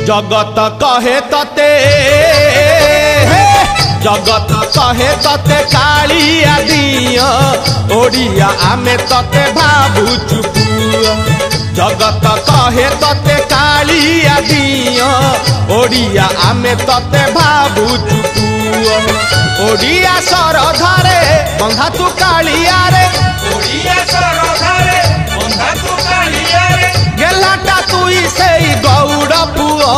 जगत कहे तते जगत कहे तते कालिया दिया ओडिया आमे तते भाबुचु पुआ जगत कहे तते कालिया दिया ओडिया आमे तते भाबुचु पुआ ओडिया सरधारे बंधा तू कालिया रे ओडिया सरधारे बंधा तू कालिया रे गेलाटा तुई सेई गौड़ पुआ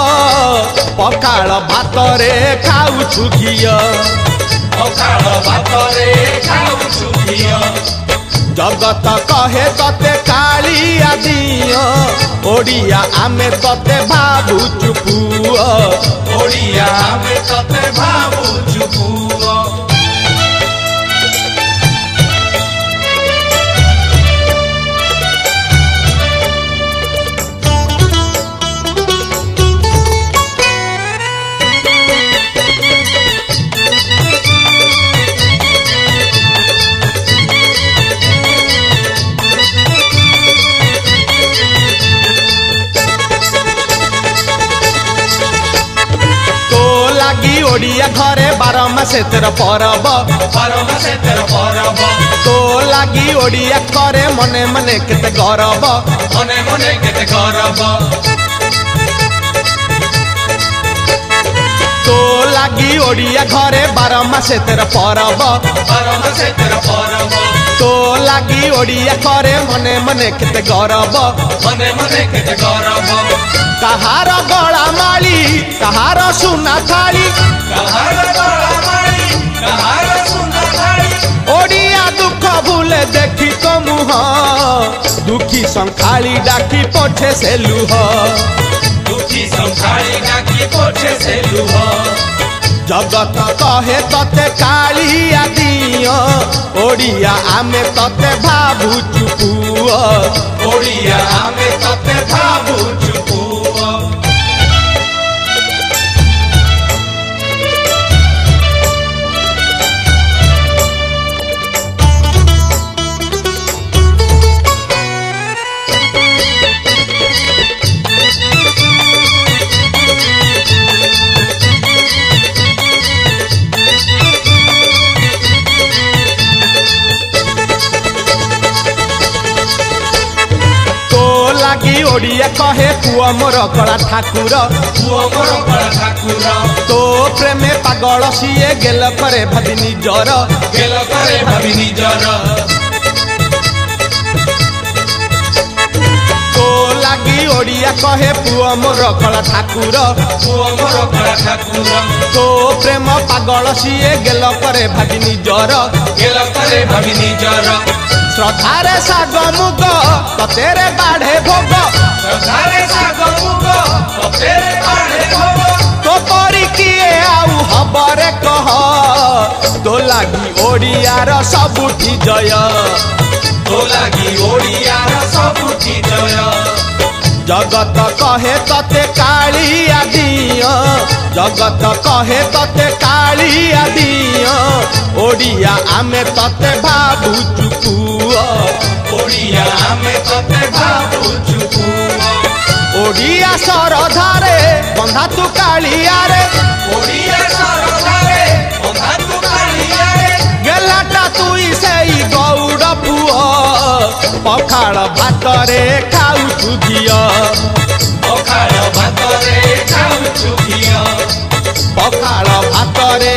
पखाल भातरे खाउछु घिया पखाल भातरे खाउछु घिया जगत कहे तते कालिया दिया ओडिया आमे तते भाबुचु पुआ ओडिया आमे तते भाबुचु पुआ ओडिया घरे 12 मासे तेरा परब तो लागी ओडिया करे मने मने केते गौरव मने मने केते गौरव तो लागी ओडिया घरे 12 मासे तेरा परब तो लागी ओडिया करे मने मने केते गौरव मने मने केते गौरव कहार गला माली कहार सुना थाली कहार गला माली कहार सुना थाली ओडिया दुख भूले देखी तो मुह दुखी संखाली डाकी पोछे से लुह दुखी संखाली डाकी पोछे से लुह जगत कहे तते कालिया दिया ओडिया आमे तते भाबुचु पुआ ओडिया आमे तते भाबुचु पुआ लागी ओडिया कहे पुआ मोर कला ठाकुर तो प्रेमे पागल सीए गेल करे भाभी निजर तो लागी ओडिया कहे पुआ मोर कला ठाकुर तो प्रेम पागल सीए गेल करे भाभी निजर श्रद्धारे साग मुग तेरे बाढ़े भोग तो परी किए आउ हबरे कह तो लागी ओडियार सबुठी जय तो लागी ओडियार सबुठी जय जगत कहे तते कालिया दिया जगत कहे तते कालिया दिया ओडिया आमे तते भाबुचु पुआ ओडिया आमे तते भाबुचु पुआ ओडिया सरधारे बंधा तू कालिया रे ओडिया सरधारे बंधा तू कालिया रे गेलाटा तुई सेई गौड़ पुआ पखाल भातरे खाउछु घिया पखाल भातरे खाउछु घिया पखाल भातरे